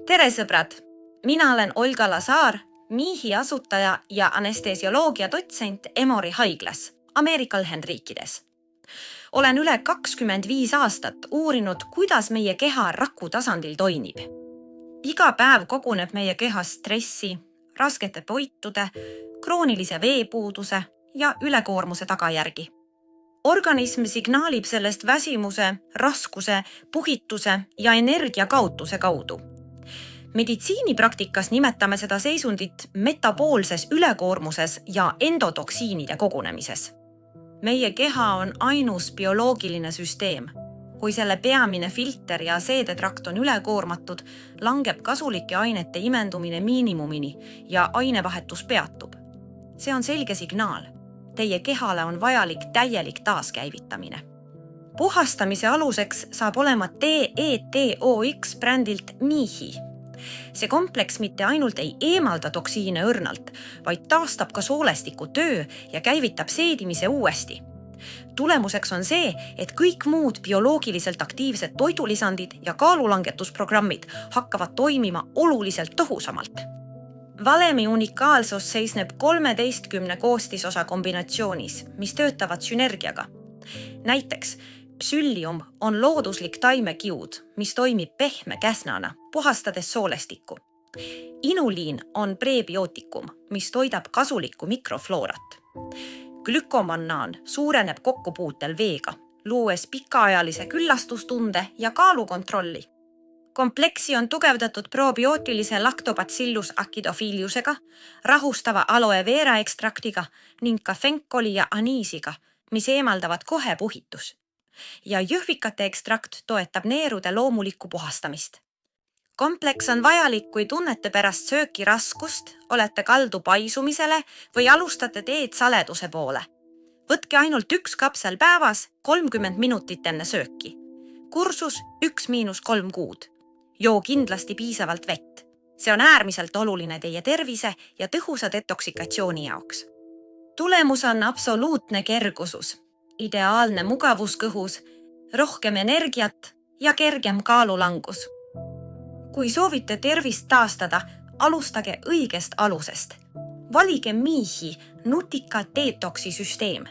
Tere sõbrad! Mina olen Olga Lasaar, Miihi asutaja ja anestesioloogia dotsent Emory haiglas, Ameerika Ühendriikides. Olen üle 25 aastat uurinud, kuidas meie keha raku tasandil toimib. Iga päev koguneb meie kehas stressi, raskete toitude, kroonilise veepuuduse ja ülekoormuse tagajärgi. Organism signaalib sellest väsimuse, raskuse, puhituse ja energiakaotuse kaudu. Meditsiinipraktikas nimetame seda seisundit metaboolses ülekoormuses ja endotoksiinide kogunemises. Meie keha on ainus bioloogiline süsteem. Kui selle peamine filter ja seedetrakt on ülekoormatud, langeb kasulike ainete imendumine miinimumini ja ainevahetus peatub. See on selge signaal. Teie kehale on vajalik täielik taaskäivitamine. Puhastamise aluseks saab olema TETOX brändilt Miihi. See kompleks mitte ainult ei eemalda toksiine õrnalt, vaid taastab ka soolestiku töö ja käivitab seedimise uuesti. Tulemuseks on see, et kõik muud bioloogiliselt aktiivsed toidulisandid ja kaalulangetusprogrammid hakkavad toimima oluliselt tõhusamalt. Valemi unikaalsus seisneb 13 koostisosa kombinatsioonis, mis töötavad sünergiaga. Näiteks, psüllium on looduslik taimekiud, mis toimib pehme käsnana, puhastades soolestikku. Inuliin on prebiootikum, mis toidab kasulikku mikrofloorat. Glükomannaan suureneb kokkupuutel veega, luues pikaajalise küllastustunde ja kaalukontrolli. Kompleksi on tugevdatud probiootilise lactobacillus acidophiliusega, rahustava aloe vera ekstraktiga ning ka fenkoli ja aniisiga, mis eemaldavad kohe puhitus. Ja jõhvikate ekstrakt toetab neerude loomulikku puhastamist. Kompleks on vajalik, kui tunnete pärast sööki raskust, olete kaldu paisumisele või alustate teed saleduse poole. Võtke ainult 1 kapsel päevas 30 minutit enne sööki. Kursus 1-3 kuud. Joo kindlasti piisavalt vett. See on äärmiselt oluline teie tervise ja tõhusa detoksikatsiooni jaoks. Tulemus on absoluutne kergusus, ideaalne mugavus kõhus, rohkem energiat ja kergem kaalulangus. Kui soovite tervist taastada, alustage õigest alusest. Valige Miihi nutika detoksi süsteem.